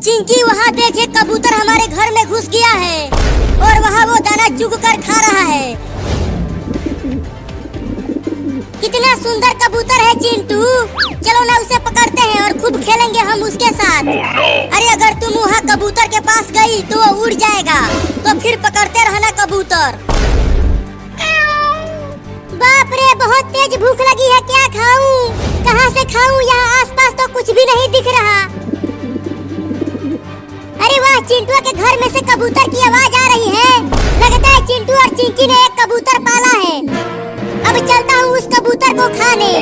चिंकी वहाँ देखे कबूतर हमारे घर में घुस गया है और वहाँ वो दाना चुग कर खा रहा है। कितना सुंदर कबूतर है चिंटू, चलो ना उसे पकड़ते हैं और खूब खेलेंगे हम उसके साथ। अरे अगर तुम वहाँ कबूतर के पास गई तो वो उड़ जाएगा, तो फिर पकड़ते रहना कबूतर। बाप रे, बहुत तेज भूख लगी है, क्या खाऊं? कहाँ से खाऊं? यहाँ आसपास तो कुछ भी नहीं दिख रहा। अरे वाह, चिंटू के घर में से कबूतर की आवाज आ रही है। लगता है चिंटू और चिंकी ने एक कबूतर पाला है। अब चलता हूँ उस कबूतर को खाने,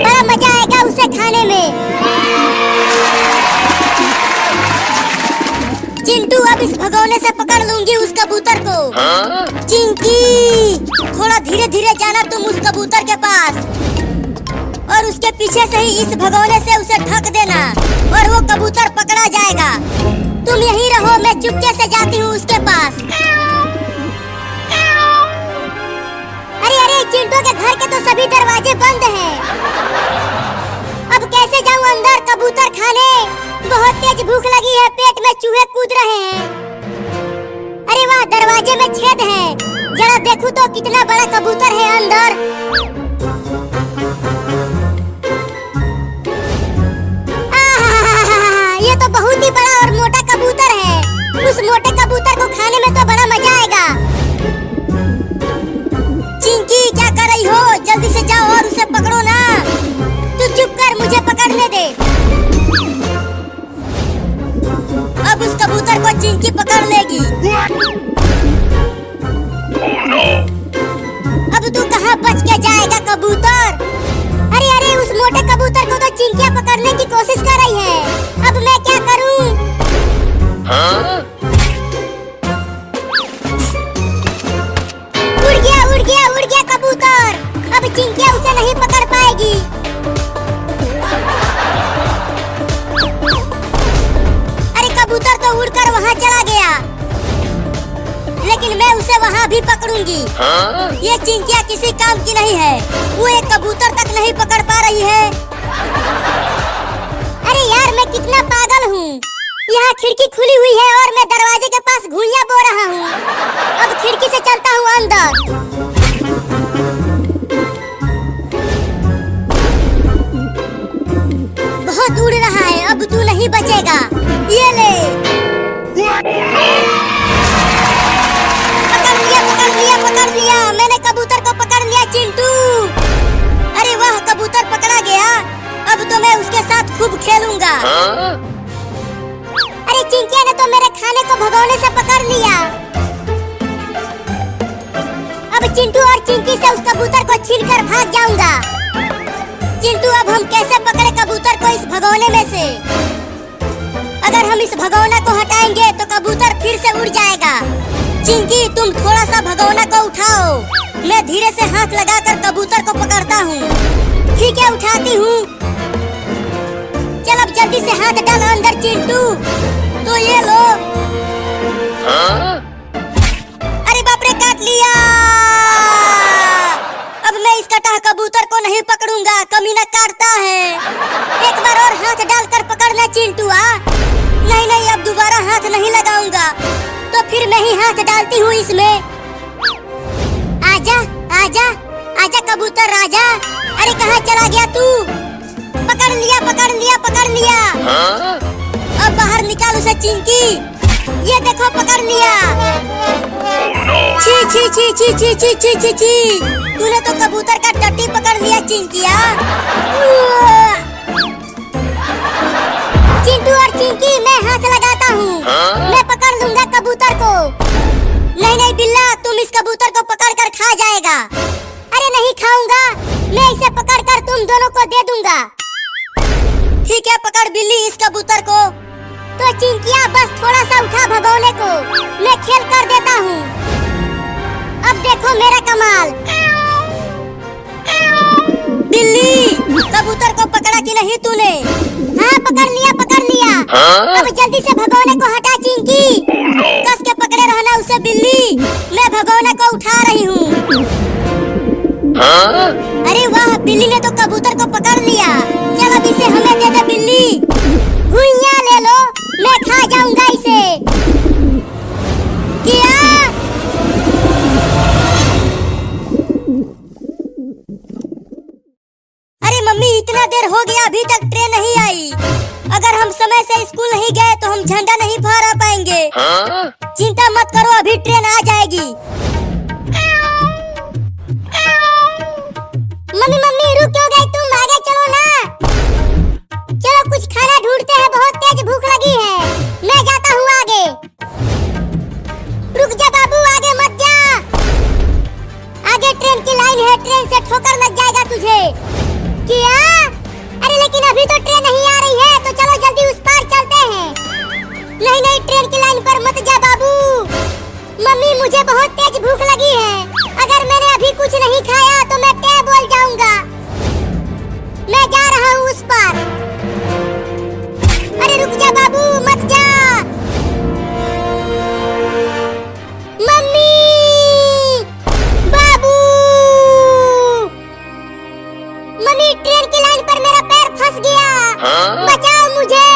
बड़ा मजा आएगा उसे खाने में। चिंटू, अब इस भगोने से पकड़ लूंगी उस कबूतर को। चिंकी, थोड़ा धीरे धीरे जाना तुम उस कबूतर के पास और उसके पीछे से ही इस भगोने से उसे ठक देना और वो कबूतर पकड़ा जाएगा। तुम यहीं रहो, मैं चुपके से जाती हूँ उसके पास। अरे अरे, चिंटू के घर के तो सभी दरवाजे बंद हैं। अब कैसे जाऊँ अंदर कबूतर खाने? बहुत तेज भूख लगी है, पेट में चूहे कूद रहे हैं। अरे वाह, दरवाजे में छेद है, जरा देखूं तो कितना बड़ा कबूतर है अंदर। ये तो बहुत ही बड़ा और मोटा कबूतर है। उस मोटे कबूतर को खाने में तो बड़ा मजा आएगा। चिंकी, क्या कर रही हो? जल्दी से जाओ और उसे पकड़ो ना। तू चुप कर, मुझे पकड़ने दे। अब उस कबूतर को चिंकी पकड़ लेगी। अब तू कहाँ बच के जाएगा कबूतर? अरे अरे, उस मोटे कबूतर को तो चिंकियाँ पकड़ने की कोशिश कर रही है। अब मैं क्या करूं? उड़ गया उड़ गया उड़ गया कबूतर। अब चिंकियाँ उसे नहीं पकड़ पाएगी। अरे कबूतर तो उड़कर वहाँ चला गया, लेकिन मैं उसे वहाँ भी पकड़ूंगी। ये चिंकियाँ किसी काम की नहीं है, वो एक कबूतर तक नहीं पकड़ पा रही है। अरे यार, मैं कितना पागल हूँ। यहाँ खिड़की खुली हुई है और मैं दरवाजे के पास घुड़ियाँ बो रहा हूँ। अब खिड़की से चलता हूँ अंदर। बहुत उड़ रहा है, अब तू नहीं बचेगा। ये ले, पकड़ लिया, मैंने कबूतर को पकड़ लिया चिंटू। अरे वाह, कबूतर पकड़ा गया। अब तो मैं उसके साथ खूब खेलूंगा। अरे चिंकिया ने तो मेरे खाने को भगोने से पकड़ लिया। अब चिंटू और चिंकी से उस कबूतर को छीनकर भाग जाऊंगा। चिंटू, अब हम कैसे पकड़े कबूतर को इस भगोने में से? अगर हम इस भगोना को हटाएंगे तो कबूतर फिर से उड़ जाएगा। चिंकी, तुम थोड़ा सा भगोना को उठाओ, मैं धीरे से हाथ लगाकर कबूतर को पकड़ता हूँ। ठीक है, उठाती हूँ। चल अब जल्दी से हाथ डाल अंदर चिंटू। तो ये लो। अरे बाप रे, काट लिया। अब मैं इस कटा कबूतर को नहीं पकड़ूंगा, कमीना काटता है। एक बार और हाथ डालकर पकड़ना चिंटू। नहीं नहीं, अब दोबारा हाथ नहीं लगाऊंगा, तो फिर मैं ही हाथ डालती हूँ इसमें। आजा आजा आजा कबूतर राजा। अरे कहाँ चला गया तू? पकड़ लिया पकड़ लिया पकड़ लिया। अब बाहर निकाल उसे चिंकी। ये देखो, पकड़ लिया। छी छी छी छी छी छी छी छी छी, तूने तो कबूतर का टट्टी पकड़ लिया चिंकिया। चिंटू और चिंकी, मैं हाथ लगाता हूँ, मैं पकड़ लूंगा कबूतर को। नहीं नहीं बिल्ला, तुम इस कबूतर को पकड़कर खा जाएगा। अरे नहीं खाऊंगा, मैं इसे पकड़कर तुम दोनों को दे दूंगा। ठीक है, पकड़ बिल्ली इस कबूतर को। तो चिंकिया, बस थोड़ा सा उठा भगोने को, मैं खेल कर देता हूँ। अब देखो मेरा कमाल। बिल्ली, कबूतर को पकड़ा कि नहीं तूने? हाँ, पकड़ लिया पकड़ लिया। अब जल्दी से भगोने को हटा चिंकी। कस के पकड़े रहना उसे बिल्ली, मैं भगोने को उठा रही हूँ। अरे वाह, बिल्ली ने तो कबूतर को पकड़ लिया। चल अब इसे हमें दे दे बिल्ली। घुइयां ले लो, मैं खा जाऊंगा। नहीं गए तो हम झंडा नहीं फहरा पाएंगे। चिंता मत करो, अभी ट्रेन आ जाएगी। मम्मी मम्मी रुक क्यों गई तुम? आगे चलो ना। चलो कुछ खाना ढूंढते हैं, बहुत तेज भूख लगी है। मैं जाता हूँ आगे। रुक जा बाबू, आगे मत जा। आगे ट्रेन की लाइन है, ट्रेन से ठोकर लग जाएगा तुझे। क्या? अरे लेकिन अभी तो ट्रेन नहीं आ रही है, तो चलो जल्दी उस पार चलते हैं। नहीं नहीं, ट्रेन की लाइन पर मत जा बाबू। मम्मी मुझे बहुत तेज भूख लगी है, अगर मैंने अभी कुछ नहीं खाया तो मैं टे बोल जाऊंगा। मैं जा रहा हूँ उस पार। अरे रुक जा बाबू, मत जा। मम्मी, बाबू, मम्मी ट्रेन की लाइन पर मेरा पैर फंस गया। बचाओ मुझे।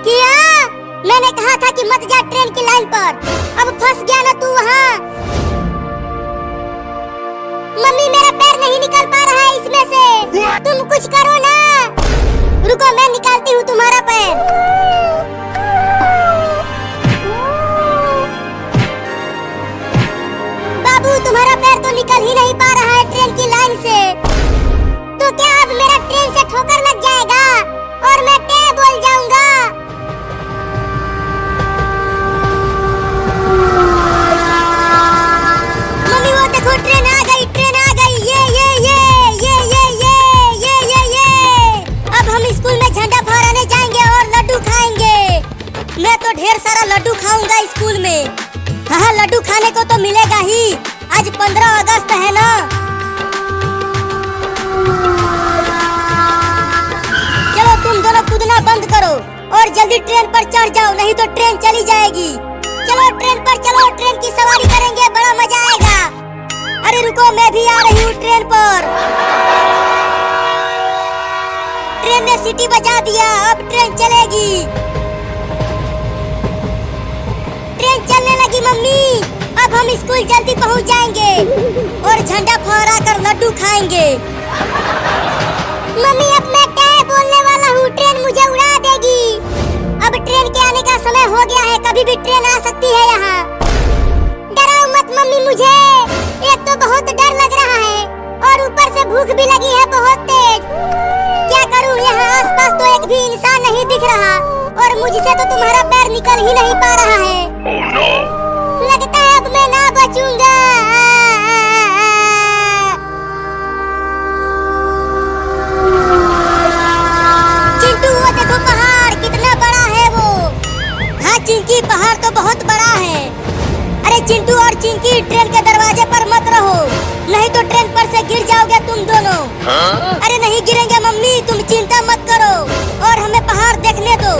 क्या? मैंने कहा था कि मत जा ट्रेन की लाइन पर, अब फंस गया ना तू वहाँ। मम्मी मेरा पैर नहीं निकल पा रहा है इसमें से, तुम कुछ करो ना। रुको मैं निकालती हूँ तुम्हारा पैर। बाबू तुम्हारा पैर तो निकल ही नहीं पा रहा है ट्रेन की लाइन से, तो क्या अब मेरा ट्रेन से ठोकर लग जाएगा और मैं टे बोल जाऊंगा? मम्मी वो देखो ट्रेन आ गई, ट्रेन आ गई। ये। अब हम स्कूल में झंडा फहराने जाएंगे और लड्डू खाएंगे। मैं तो ढेर सारा लड्डू खाऊंगा स्कूल में। हाँ लड्डू खाने को तो मिलेगा ही, आज 15 अगस्त है ना। चलो तुम दोनों कूदना बंद करो और जल्दी ट्रेन पर चढ़ जाओ, नहीं तो ट्रेन चली जाएगी। चलो ट्रेन पर चलो, ट्रेन की सवारी करेंगे, बड़ा मजा आएगा। अरे रुको मैं भी आ रही हूँ ट्रेन पर। ट्रेन ने सीटी बजा दिया, अब ट्रेन चलेगी। ट्रेन चलने लगी मम्मी, अब हम स्कूल जल्दी पहुँच जाएंगे और झंडा फहरा कर लड्डू खाएंगे। मम्मी अब मैं टे बोलने वाला हूँ, ट्रेन मुझे उड़ा देगी। अब ट्रेन के आने का समय हो गया है, कभी भी ट्रेन आ सकती है यहाँ। डराओ मत मम्मी मुझे, एक तो बहुत डर लग रहा है और ऊपर से भूख भी लगी है बहुत तेज। क्या करूँ, यहाँ आसपास तो एक भी इंसान नहीं दिख रहा और मुझसे तो तुम्हारा पैर निकल ही नहीं पा रहा है। लगता है अब मैं ना बचूंगा। चिंटू वो देखो पहाड़ कितना बड़ा है वो। हाँ चिंकी, पहाड़ तो बहुत बड़ा है। अरे चिंटू और चिंकी ट्रेन के दरवाजे पर मत रहो, नहीं तो ट्रेन पर से गिर जाओगे तुम दोनों। अरे नहीं गिरेंगे मम्मी, तुम चिंता मत करो और हमें पहाड़ देखने दो।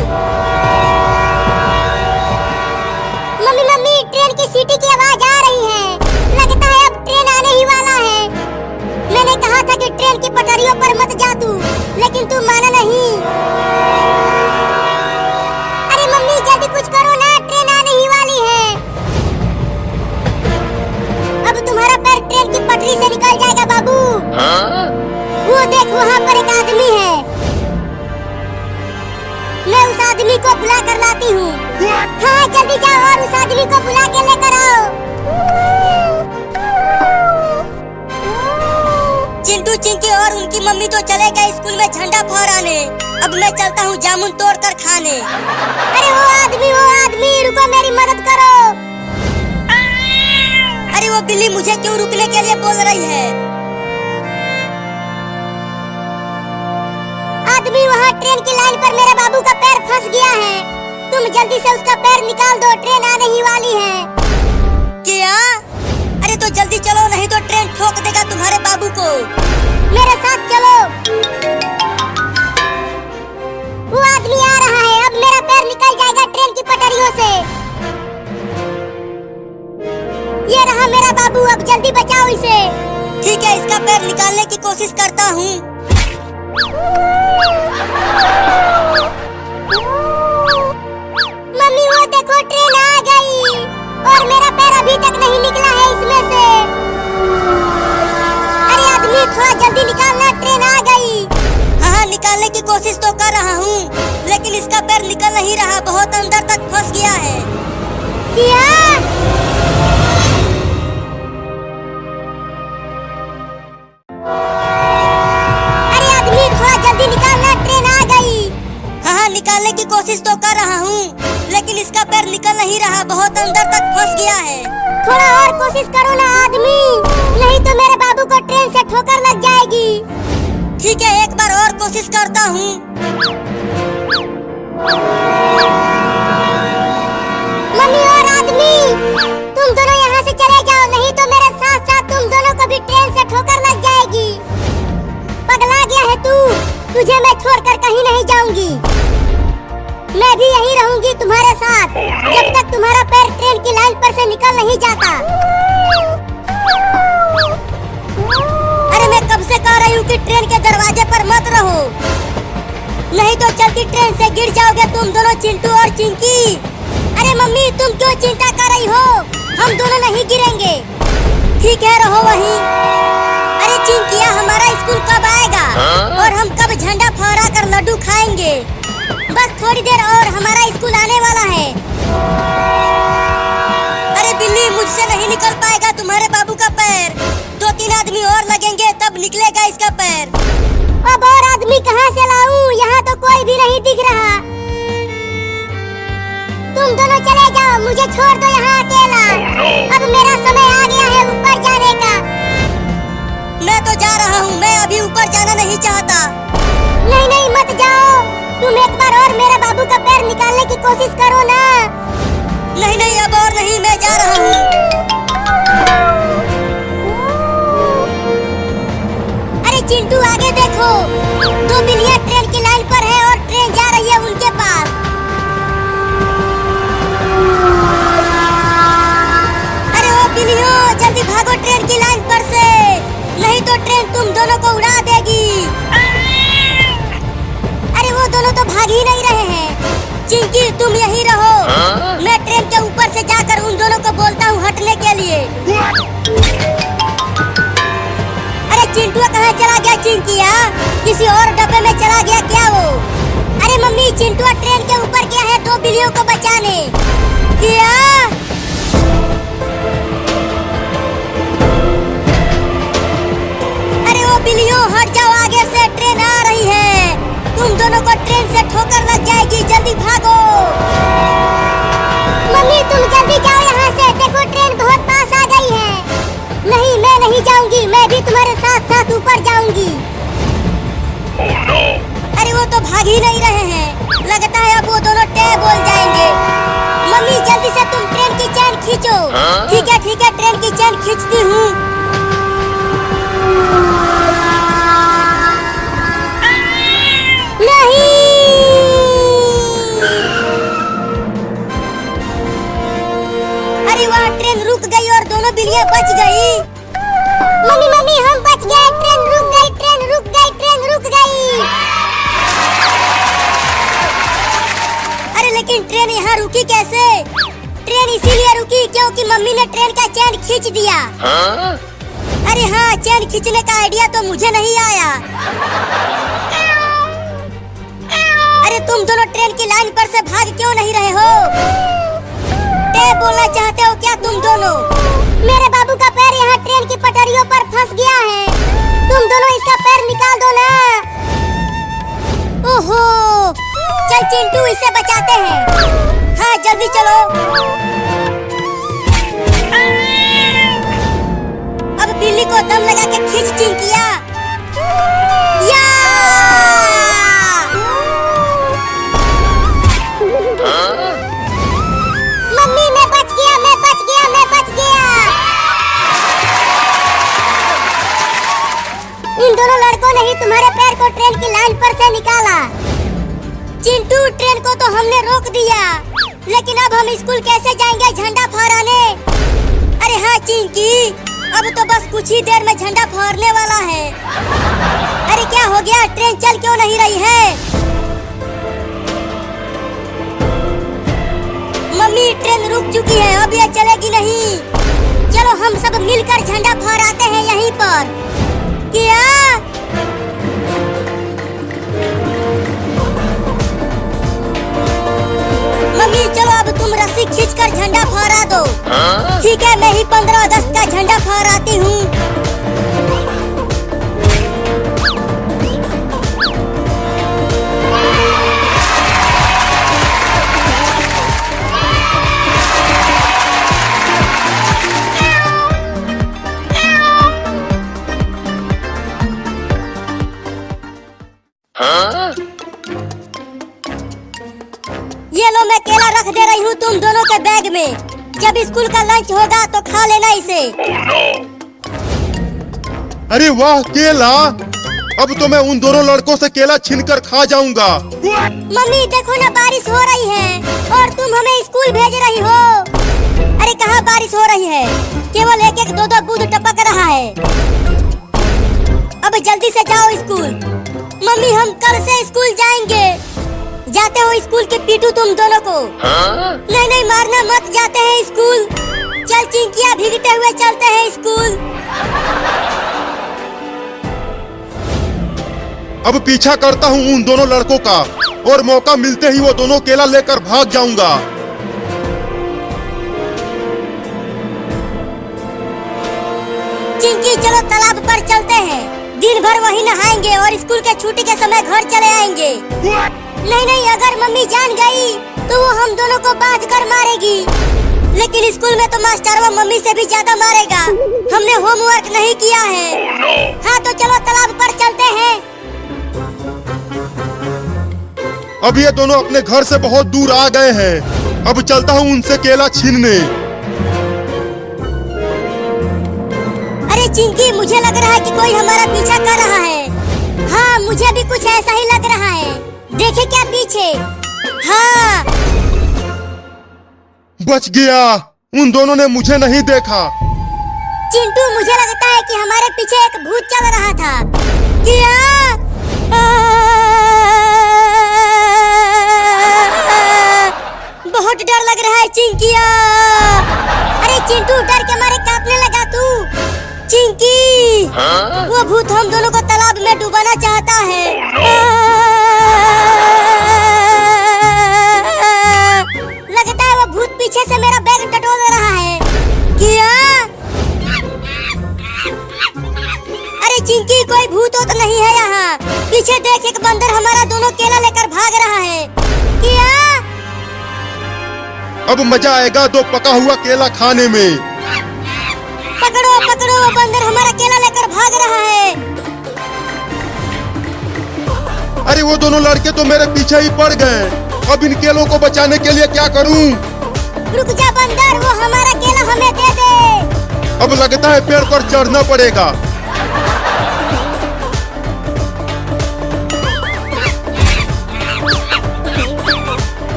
मम्मी मम्मी ट्रेन की सीटी की आवाज आ रही है, लगता है अब ट्रेन आने ही वाला है। मैंने कहा था कि ट्रेन की पटरियों पर मत जा तू, लेकिन तू माना नहीं। अरे मम्मी जल्दी कुछ करो ना, ट्रेन आने ही वाली है। अब तुम्हारा पैर ट्रेन की पटरी से निकल जाएगा बाबू। वो देख वहाँ पर एक आदमी है, मैं उस आदमी को बुला कर लाती हूँ। हाँ जल्दी जाओ और उस आदमी को बुला के लेकर आओ। चिंटू चिंकी और उनकी मम्मी तो चले गए स्कूल में झंडा फहराने, अब मैं चलता हूँ जामुन तोड़ कर खाने। अरे वो आदमी रुको, मेरी मदद करो। अरे वो बिल्ली मुझे क्यों रुकने के लिए बोल रही है? आदमी वहाँ ट्रेन की लाइन पर मेरे बाबू का पैर फंस गया है, तुम जल्दी से उसका पैर निकाल दो, ट्रेन आने ही वाली है। क्या? अरे तो जल्दी चलो, नहीं तो ट्रेन ठोक देगा तुम्हारे बाबू को। मेरे साथ चलो। वो आदमी आ रहा है, अब मेरा पैर निकल जाएगा ट्रेन की पटरियों से। ये रहा मेरा बाबू, अब जल्दी बचाओ इसे। ठीक है, इसका पैर निकालने की कोशिश करता हूँ। मम्मी वो देखो ट्रेन आ गई और मेरा पैर अभी तक नहीं निकला है इसमें से। अरे आदमी थोड़ा जल्दी निकालना, ट्रेन आ गई। हाँ निकालने की कोशिश तो कर रहा हूँ, लेकिन इसका पैर निकल नहीं रहा, बहुत अंदर तक फंस गया है। क्या? अरे आदमी थोड़ा जल्दी निकालना, ट्रेन आ गई। हाँ, निकालने की कोशिश तो कर रहा हूँ, लेकिन इसका पैर निकल नहीं रहा, बहुत अंदर तक फंस गया है। थोड़ा और कोशिश करो ना आदमी, नहीं तो मेरे बाबू को ट्रेन से ठोकर लग जाएगी। ठीक है, एक बार और कोशिश करता हूँ। मम्मी और आदमी, तुम दोनों यहाँ से चले जाओ, नहीं तो मेरे साथ साथ तुम दोनों को भी ट्रेन से ठोकर लग जाएगी। पगला गया है तू, तुझे मैं छोड़कर कहीं नहीं जाऊंगी। मैं भी यहीं रहूंगी तुम्हारे साथ, जब तक तुम्हारा पैर ट्रेन की लाइन पर से निकल नहीं जाता। अरे मैं कब से कह रही हूँ कि ट्रेन के दरवाजे पर मत रहो, नहीं तो चलती ट्रेन से गिर जाओगे तुम दोनों, चिंटू और चिंकी। अरे मम्मी, तुम क्यों चिंता कर रही हो, हम दोनों नहीं गिरेंगे। ठीक है, रहो वहीं। अरे चिंकिया, हमारा स्कूल कब आएगा और हम कब झंडा फहरा कर लड्डू खाएंगे? बस थोड़ी देर और हमारा स्कूल आने वाला है। अरे बिल्ली, मुझसे नहीं निकल पाएगा तुम्हारे बाबू का पैर, 2-3 आदमी और लगेंगे तब निकलेगा इसका पैर। अब और आदमी कहाँ से लाऊं? यहाँ तो कोई भी नहीं दिख रहा। तुम दोनों चले जाओ, मुझे छोड़ दो यहाँ अकेला। अब मेरा समय आ गया है ऊपर जाने का। मैं तो जा रहा हूँ, मैं अभी ऊपर जाना नहीं चाहता। नहीं नहीं, मत जाओ, तुम एक बार और मेरे बाबू का पैर निकालने की कोशिश करो ना। नहीं नहीं, अब और नहीं, मैं जा रहा हूँ। अरे चिंटू, आगे देखो, 2 बिल्लियाँ ट्रेन की लाइन पर है और ट्रेन जा रही है उनके पास। अरे ओ बिल्लियों, जल्दी भागो ट्रेन की लाइन पर से, नहीं तो ट्रेन तुम दोनों को उड़ा देगी। अरे वो दोनों तो भाग ही नहीं रहे हैं। चिंकी, तुम यहीं रहो, मैं ट्रेन के ऊपर से जाकर उन दोनों को बोलता हूँ हटने के लिए। अरे चिंटू कहाँ चला गया? चिंकिया, किसी और डब्बे में चला गया क्या वो? अरे मम्मी, चिंटू ट्रेन के ऊपर गया है 2 बिल्लियों को बचाने। क्या? अरे ओ बिल्लियों, हट जाओ, आगे से ट्रेन आ रही है, तुम दोनों को ट्रेन से ठोकर लग जाएगी, जल्दी भागो। मम्मी, तुम जल्दी जाओ यहाँ से, देखो ट्रेन बहुत पास आ गई है। नहीं, मैं नहीं जाऊंगी, मैं भी तुम्हारे साथ साथ ऊपर जाऊंगी। Oh no! अरे वो तो भाग ही नहीं रहे हैं, लगता है अब वो दोनों टे बोल जाएंगे। मम्मी, जल्दी से तुम ट्रेन की चैन खींचो। ठीक है ठीक है, ट्रेन की चैन खींचती हूँ। नहीं, अरे वहाँ ट्रेन रुक गई और दोनों बिल्लियाँ बच गई। मम्मी मम्मी, हम बच गए, ट्रेन रुक गई, ट्रेन रुक गई, ट्रेन रुक गई। अरे लेकिन ट्रेन यहाँ रुकी कैसे? ट्रेन इसीलिए रुकी क्योंकि मम्मी ने ट्रेन का चैन खींच दिया। अरे हाँ, चैन खींचने का आइडिया तो मुझे नहीं आया। अरे तुम दोनों ट्रेन की लाइन पर से भाग क्यों नहीं रहे हो? टे बोलना चाहते हो क्या तुम दोनों? मेरे बाबू का पैर यहाँ ट्रेन की पटरियों पर फंस गया है, तुम दोनों इसका पैर निकाल दो ना। ओहो, चल चिंटू, इसे बचाते हैं। हाँ, जल्दी चलो। अब बिल्ली को दम लगा के खींच चिंकिया। या! मम्मी, मैं बच गया, मैं बच गया, मैं बच गया। इन दोनों लड़कों ने ही तुम्हारे पैर को ट्रेन की लाइन पर से निकाला। चिंटू, ट्रेन को तो हमने रोक दिया, लेकिन अब हम स्कूल कैसे जाएंगे झंडा फहराने? अरे हाँ चिंकी, अब तो बस कुछ ही देर में झंडा फहरने वाला है। अरे क्या हो गया, ट्रेन चल क्यों नहीं रही है? मम्मी, ट्रेन रुक चुकी है, अब ये चलेगी नहीं। चलो हम सब मिलकर झंडा फहराते हैं यहीं पर। क्या? मम्मी चलो अब तुम रस्सी खींचकर झंडा फहरा दो। ठीक है, मैं ही 15 अगस्त का झंडा फहराती हूँ। ये लो, मैं केला रख दे रही हूँ तुम दोनों के बैग में। जब स्कूल का लंच होगा तो खा लेना इसे। अरे वाह केला, अब तो मैं उन दोनों लड़कों से केला छीनकर खा जाऊंगा। मम्मी देखो ना, बारिश हो रही है और तुम हमें स्कूल भेज रही हो। अरे कहाँ बारिश हो रही है, केवल एक एक दो दो बूंद टपक रहा है। अब जल्दी से जाओ स्कूल। मम्मी हम कल से स्कूल जाएंगे। जाते हो स्कूल के पीटू तुम दोनों को। नहीं नहीं मारना मत, जाते हैं स्कूल। चल चिंकिया, भीगते हुए चलते हैं स्कूल। अब पीछा करता हूँ उन दोनों लड़कों का और मौका मिलते ही वो दोनों केला लेकर भाग जाऊंगा। चिंकी चलो तालाब पर चलते हैं। दिन भर वही नहाएंगे और स्कूल के छुट्टी के समय घर चले आएंगे। नहीं नहीं, अगर मम्मी जान गई तो वो हम दोनों को बांध कर मारेगी। लेकिन स्कूल में तो मास्टर वो मम्मी से भी ज्यादा मारेगा। हमने होमवर्क नहीं किया है। हाँ तो चलो तालाब पर चलते हैं। अब ये दोनों अपने घर से बहुत दूर आ गए हैं। अब चलता हूँ उनसे केला छीनने। अरे चिंकी, मुझे लग रहा है कि कोई हमारा पीछा कर रहा है। हाँ मुझे भी कुछ ऐसा ही लग रहा है। देखे क्या पीछे? हाँ बच गया, उन दोनों ने मुझे नहीं देखा। चिंटू, मुझे लगता है कि हमारे पीछे एक भूत चल रहा था। क्या? बहुत डर लग रहा है चिंकिया। अरे चिंटू, डर के मारे कांपने लगा तू। चिंकी, वो भूत हम दोनों को तालाब में डुबाना चाहता है। लगता है वो भूत पीछे से मेरा बैग टटोल रहा है। क्या? अरे चिंकी, कोई भूत हो तो नहीं है यहाँ। पीछे देख, एक बंदर हमारा दोनों केला लेकर भाग रहा है। क्या? अब मजा आएगा दो पका हुआ केला खाने में। पकड़ो पकड़ो, वो बंदर हमारा केला लेकर भाग रहा है। अरे वो दोनों लड़के तो मेरे पीछे ही पड़ गए। अब इन केलों को बचाने के लिए क्या करूं? रुक जा बंदर, वो हमारा केला हमें दे दे। अब लगता है पेड़ पर चढ़ना पड़ेगा।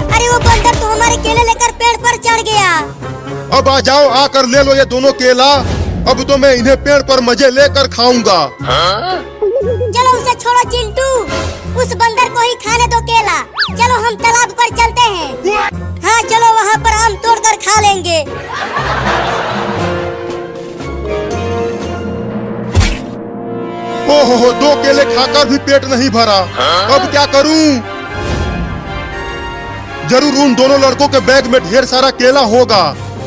अरे वो बंदर तो हमारे केले लेकर पेड़ पर चढ़ गया। अब आ जाओ, आकर ले लो ये दोनों केला। अब तो मैं इन्हें पेड़ पर मजे लेकर खाऊंगा। चलो उसे छोड़ो चिंटू, उस बंदर को ही खाने दो केला। चलो हम तालाब पर चलते हैं। हाँ चलो, वहाँ पर आम तोड़कर खा लेंगे। ओहो, दो केले खाकर भी पेट नहीं भरा। अब क्या करूं? जरूर उन दोनों लड़कों के बैग में ढेर सारा केला होगा।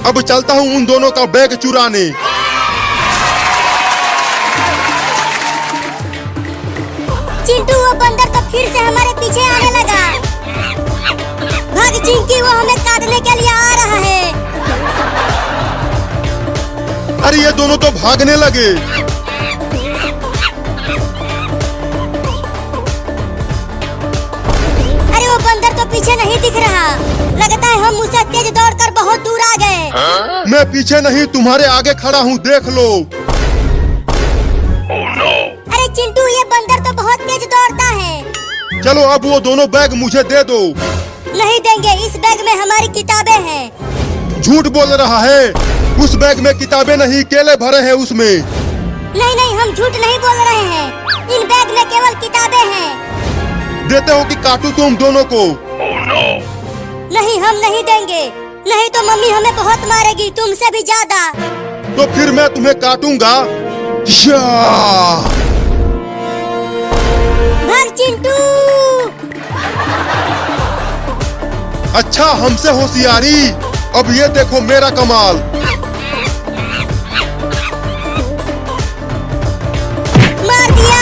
अब चलता हूँ उन दोनों का बैग चुराने। चिंटू, वो बंदर तो फिर से हमारे पीछे आने लगा। भाग चिंकी, वो हमें काटने के लिए आ रहा है। अरे ये दोनों तो भागने लगे। अरे वो बंदर तो पीछे नहीं दिख रहा। लगता है हम उससे तेज दौड़कर बहुत दूर आ गए। मैं पीछे नहीं, तुम्हारे आगे खड़ा हूँ, देख लो। अरे चिंटू, ये बंदर तो बहुत तेज दौड़ता है। चलो अब वो दोनों बैग मुझे दे दो। नहीं देंगे, इस बैग में हमारी किताबें हैं। झूठ बोल रहा है, उस बैग में किताबें नहीं, केले भरे हैं उसमें। नहीं नहीं, हम झूठ नहीं बोल रहे हैं। इन बैग में केवल किताबें हैं। देते हो कि काटू तुम दोनों को? नहीं, हम नहीं देंगे। नहीं तो मम्मी हमें बहुत मारेगी, तुमसे भी ज्यादा। तो फिर मैं तुम्हें काटूंगा। भाग चिंटू। अच्छा हमसे होशियारी। अब ये देखो मेरा कमाल। मार दिया।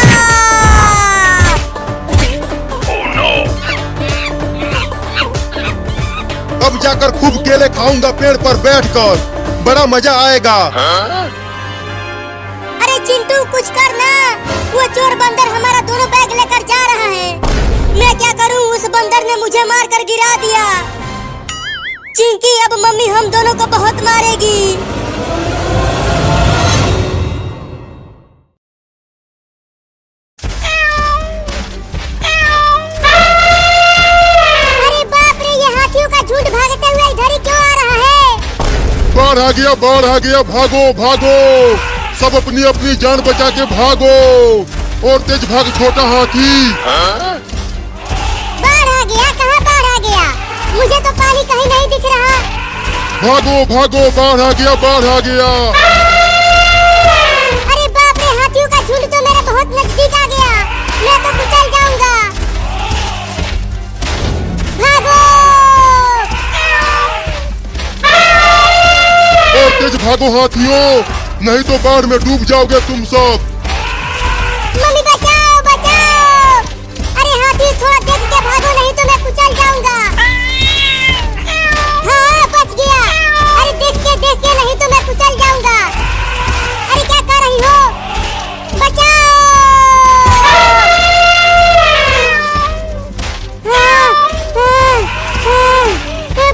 अब जाकर खूब केले खाऊंगा पेड़ पर बैठकर, बड़ा मजा आएगा। अरे चिंटू कुछ करना, वो चोर बंदर हमारा दोनों बैग लेकर जा रहा है। मैं क्या करूं, उस बंदर ने मुझे मार कर गिरा दिया। चिंकी अब मम्मी हम दोनों को बहुत मारेगी। अरे बाप रे, ये हाथियों का झुंड भागते हुए इधर ही क्यों आ रहा है? बाढ़ आ गया, बाढ़ आ गया, भागो भागो, सब अपनी अपनी जान बचा के भागो। और तेज भाग छोटा हाथी। बाढ़ आ गया? कहाँ बाढ़ आ गया? मुझे तो पानी कहीं नहीं दिख रहा। भागो भागो, बाढ़ आ गया, बाढ़ आ गया। अरे बाप रे, हाथियों का झुंड तो मेरे बहुत नजदीक आ गया। मैं तो कुचल जाऊंगा। भागो। और तेज भागो हाथियों, नहीं तो बाढ़ में डूब जाओगे तुम सब। मम्मी बचाओ बचाओ। अरे हाथी थोड़ा देख के भागो, नहीं तो मैं कुचल जाऊंगा। हाँ बच गया। अरे देख के नहीं तो मैं कुचल जाऊंगा। अरे क्या कर रही हो? बचाओ।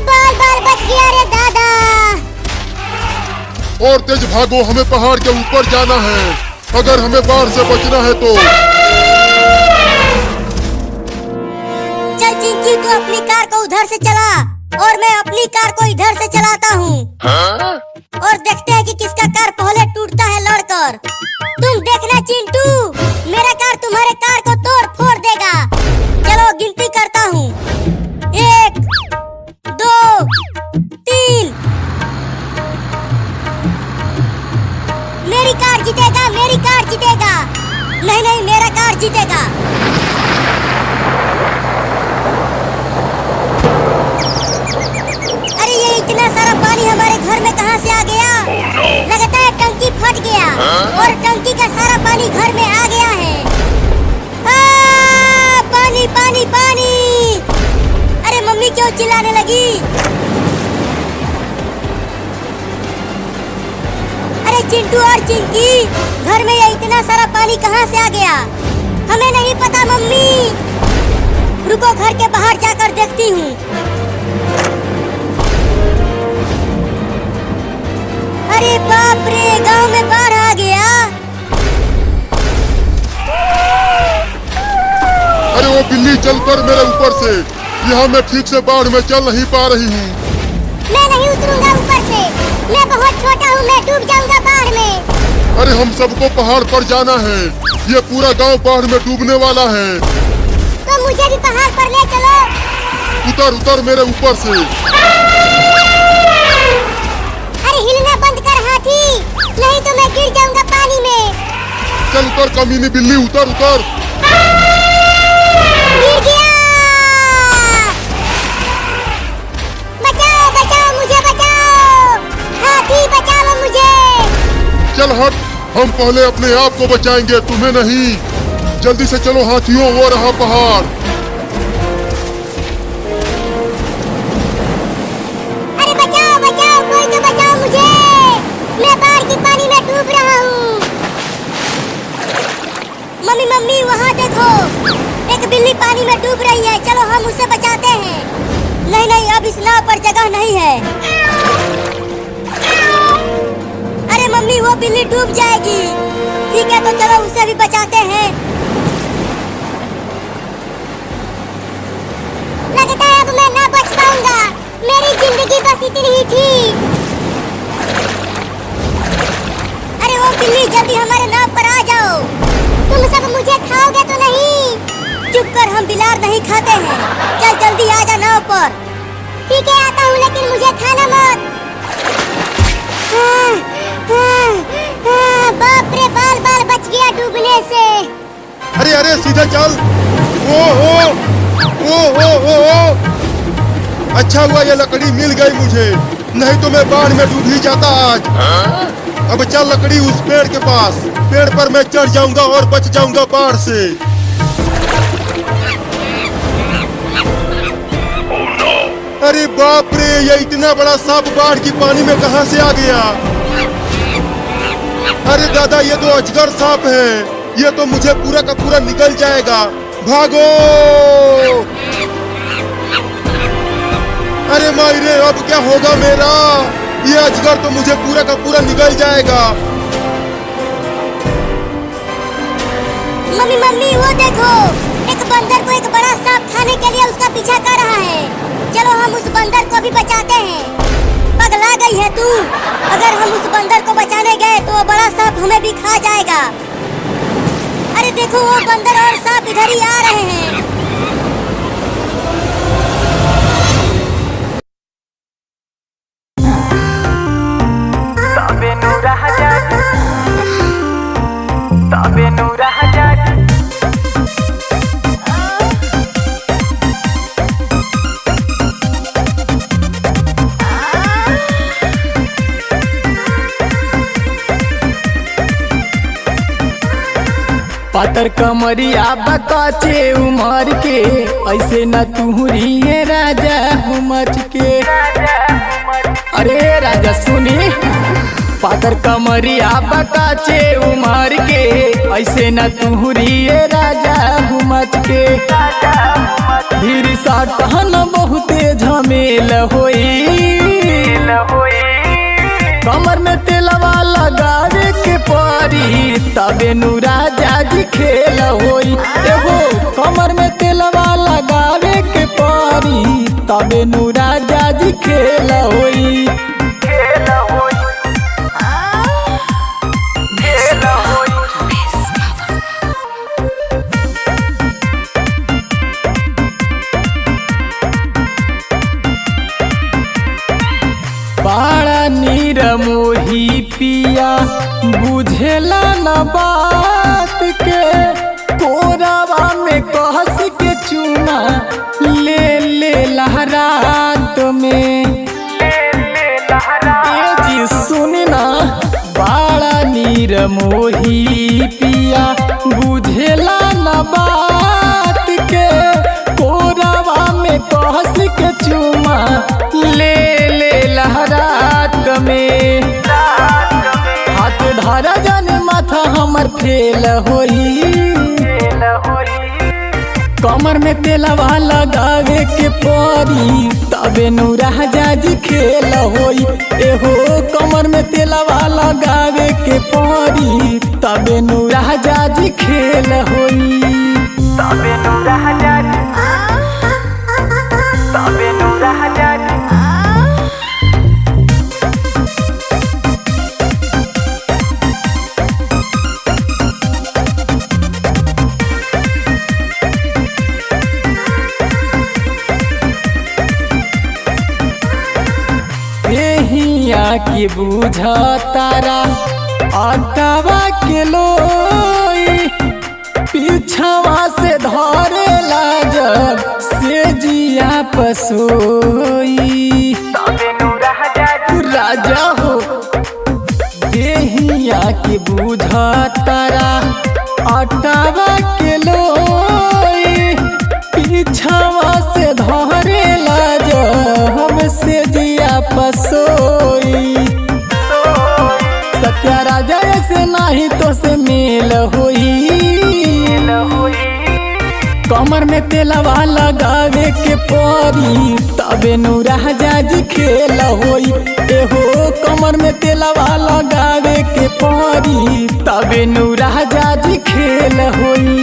बाल बाल बच गया रे दादा। और तेज भागो, हमें पहाड़ के ऊपर जाना है अगर हमें बाढ़ से बचना है तो। चल चिंकी, तू अपनी कार को उधर से चला और मैं अपनी कार को इधर से चलाता हूँ। और देखते हैं कि किसका कार पहले टूटता है लड़कर। तुम देखना चिंटू, मेरा कार तुम्हारे कार को तोड़ फोड़ देगा। चलो गिनती करता हूँ, 1 2 3। मेरी कार जीतेगा, मेरी कार जीतेगा। नहीं नहीं, मेरा कार जीतेगा। अरे ये इतना सारा पानी हमारे घर में कहाँ से आ गया? लगता है टंकी फट गया और टंकी का सारा पानी घर में आ गया है। पानी पानी पानी। अरे मम्मी क्यों चिल्लाने लगी? अरे चिंटू और चिंकी, घर में ये इतना सारा पानी कहाँ से आ गया? हमें नहीं पता मम्मी। रुको घर के बाहर जाकर देखती हूँ। अरे बाप रे, गांव में बाढ़ आ गया। अरे वो बिल्ली चल कर मेरे ऊपर से, यहाँ मैं ठीक से बाढ़ में चल नहीं पा रही हूँ। मैं नहीं उतरूंगा ऊपर से, मैं बहुत छोटा हूँ, मैं डूब जाऊंगा बाढ़ में। अरे हम सबको पहाड़ पर जाना है, ये पूरा गांव बाढ़ में डूबने वाला है। तो मुझे भी पहाड़ पर ले चलो। उतर उतर मेरे ऊपर से। अरे हिलना बंद कर हाथी, नहीं तो मैं गिर जाऊंगा पानी में। चल उतर कमीनी बिल्ली, उतर उतर। गिर गया। बचाओ बचाओ, मुझे बचाओ। हाथी बचाओ मुझे। चल हट, हम पहले अपने आप को बचाएंगे, तुम्हें नहीं। जल्दी से चलो हाथियों, वो रहा पहाड़। अरे बचाओ बचाओ, कोई तो बचाओ मुझे, मैं बाढ़ के पानी में डूब रहा हूँ। मम्मी मम्मी वहाँ देखो, एक बिल्ली पानी में डूब रही है। चलो हम उसे बचाते हैं। नहीं नहीं, अब इस नाव पर जगह नहीं है। अरे मम्मी, वो बिल्ली डूब जाएगी। ठीक है तो चलो उसे भी बचाते हैं। लगता है अब मैं ना बच पाऊंगा, मेरी जिंदगी बस इतनी ही थी। अरे वो बिल्ली, जल्दी हमारे नाव पर आ जाओ। तुम सब मुझे खाओगे तो नहीं? चुप कर, हम बिलार नहीं खाते हैं। चल जल्दी आ जा नाव पर। ठीक है आता हूँ, लेकिन मुझे खाना मत। बाप रे, बाल बाल बच गया डूबने से। अरे अरे सीधा चल। ओ हो ओ हो ओ हो। अच्छा हुआ ये लकड़ी मिल गई मुझे, नहीं तो मैं बाढ़ में डूब ही जाता आज। अब चल लकड़ी उस पेड़ के पास, पेड़ पर मैं चढ़ जाऊंगा और बच जाऊंगा बाढ़ से। अरे बाप रे, ये इतना बड़ा सांप बाढ़ की पानी में कहां से आ गया? अरे दादा, ये तो अजगर सांप है, ये तो मुझे पूरा का पूरा निकल जाएगा। भागो! अरे मायरे, अब क्या होगा मेरा? ये अजगर तो मुझे पूरा का पूरा निकल जाएगा। मम्मी मम्मी, वो देखो, एक बंदर को एक बड़ा सांप खाने के लिए उसका पीछा कर रहा है। चलो हम उस बंदर को भी बचाते हैं। पगला गई है तू? अगर हम उस बंदर को बचाने गए तो वो बड़ा सांप हमें भी खा जाएगा। अरे देखो, वो बंदर और सांप इधर ही आ रहे हैं। पातर कमरिया बकाचे उमर के, ऐसे न तुहरी राजा हुमच के। अरे राजा सुनी, पातर कमरिया बकाचे उमर के, ऐसे न तुहरी राजा हुमच के। भीड़ साटहन बहुते झमेल होई, कमर में तेलवा लगावे के परी, तबे नु राजा जी खेल होई। एगो कमर में तेलवा लगावे के परी, तबे नु राजा जी खेल होई। बड़ा नीर मोही पिया, बुझेला न बात के। कोरावा में कहस के चूना ले ले लहरात में। ए जी सुनी ना, बड़ा नीर मोही पिया, बुझेला न बात के। कोरावा में कहस के चूमा ले ले लहरात में। हाथ धरा जाने माथा हमर फेल होई, कमर में तेलवा लगावे के परी, तबे नु राजा जी खेल होई। एहो कमर में तेलवा लगावे के परी, तबे नु राजा जी खेल होई। तबे नु राजा जी, तबे नु राजा जी। के बुझा तारा आटावा के लोई, पीछावा से धरे लाजब से जिया पसोई। राजा हो देहिया के बुझा तारा आटावा के लोई, पीछावा से धरे लाजब से जिया पसोई। सत्या राजा से नाही तो से मेल होई, कमर में तेलवा लगावे के परी, तबे नु राजा जी खेल होई। एहो कमर में तेलवा लगावे के परी, तबे नु राजा जी खेल होई।